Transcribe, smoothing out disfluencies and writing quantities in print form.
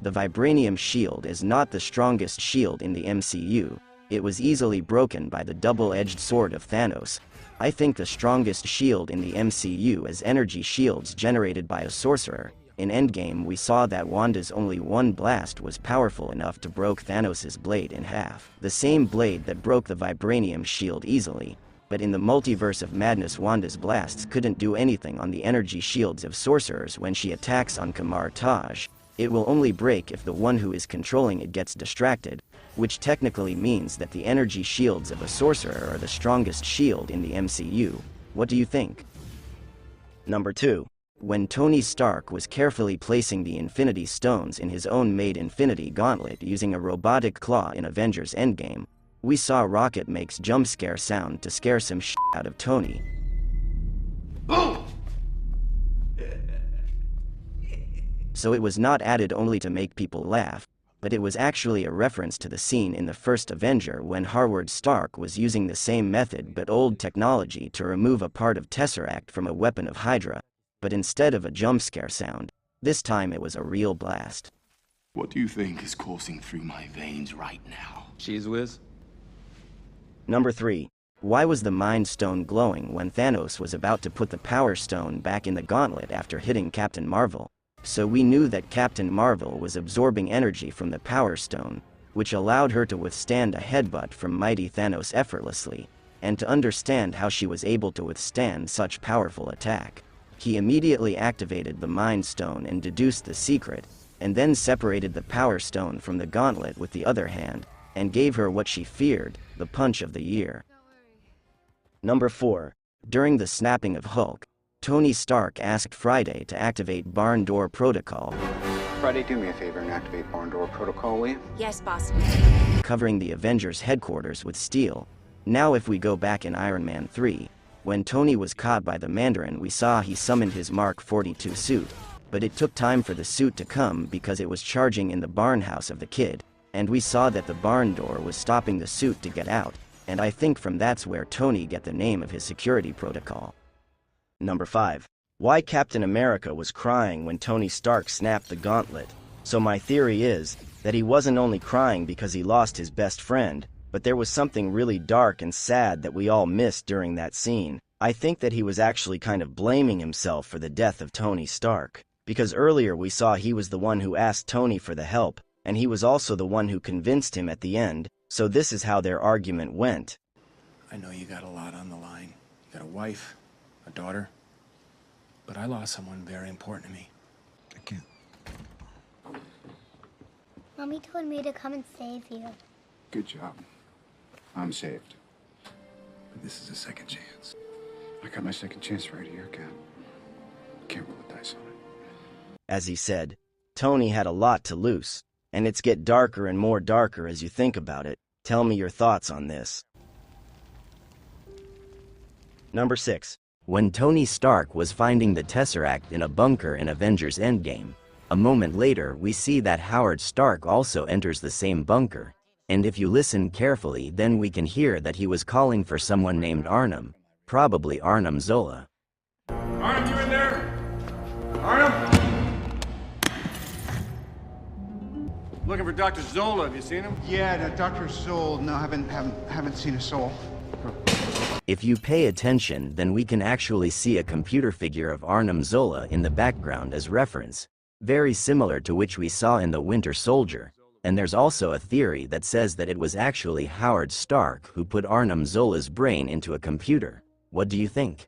The Vibranium Shield is not the strongest shield in the MCU. It was easily broken by the double-edged sword of Thanos. I think the strongest shield in the MCU is energy shields generated by a sorcerer. In Endgame we saw that Wanda's only one blast was powerful enough to break Thanos' blade in half. The same blade that broke the Vibranium Shield easily. But in the Multiverse of Madness, Wanda's blasts couldn't do anything on the energy shields of sorcerers when she attacks on Kamar-Taj. It will only break if the one who is controlling it gets distracted, which technically means that the energy shields of a sorcerer are the strongest shield in the MCU. What do you think? Number 2. When Tony Stark was carefully placing the Infinity Stones in his own made Infinity Gauntlet using a robotic claw in Avengers Endgame, we saw Rocket makes jump scare sound to scare some shit out of Tony. Boom! So it was not added only to make people laugh, but it was actually a reference to the scene in the first Avenger when Howard Stark was using the same method but old technology to remove a part of Tesseract from a weapon of Hydra. But instead of a jump scare sound, this time it was a real blast. What do you think is coursing through my veins right now? Cheese whiz? Number 3. Why was the Mind Stone glowing when Thanos was about to put the Power Stone back in the gauntlet after hitting Captain Marvel? So we knew that Captain Marvel was absorbing energy from the Power Stone, which allowed her to withstand a headbutt from mighty Thanos effortlessly, and to understand how she was able to withstand such powerful attack. He immediately activated the Mind Stone and deduced the secret, and then separated the Power Stone from the gauntlet with the other hand, and gave her what she feared, the punch of the year. Number 4. During the snapping of Hulk, Tony Stark asked Friday to activate Barn Door Protocol. Friday, do me a favor and activate Barn Door Protocol, will you? Yes, boss. Covering the Avengers headquarters with steel. Now if we go back in Iron Man 3, when Tony was caught by the Mandarin, we saw he summoned his Mark 42 suit, but it took time for the suit to come because it was charging in the barn house of the kid, and we saw that the barn door was stopping the suit to get out, and I think from that's where Tony get the name of his security protocol. Number 5. Why Captain America was crying when Tony Stark snapped the gauntlet. So my theory is that he wasn't only crying because he lost his best friend, but there was something really dark and sad that we all missed during that scene. I think that he was actually kind of blaming himself for the death of Tony Stark, because earlier we saw he was the one who asked Tony for the help, and he was also the one who convinced him at the end, so this is how their argument went. I know you got a lot on the line. You got a wife, a daughter, but I lost someone very important to me. I can't. Mommy told me to come and save you. Good job. I'm saved. But this is a second chance. I got my second chance right here, Cat. Can't roll the dice on it. As he said, Tony had a lot to lose, and it's get darker and more darker as you think about it. Tell me your thoughts on this. Number 6. When Tony Stark was finding the Tesseract in a bunker in Avengers Endgame, a moment later we see that Howard Stark also enters the same bunker, and if you listen carefully then we can hear that he was calling for someone named Arnam, probably Arnam Zola. Arnam, you in there? Arnam? Looking for Dr. Zola, have you seen him? Yeah, Dr. Soul. No, haven't seen a soul. If you pay attention, then we can actually see a computer figure of Arnam Zola in the background as reference, very similar to which we saw in the Winter Soldier, and there's also a theory that says that it was actually Howard Stark who put Arnam Zola's brain into a computer. What do you think?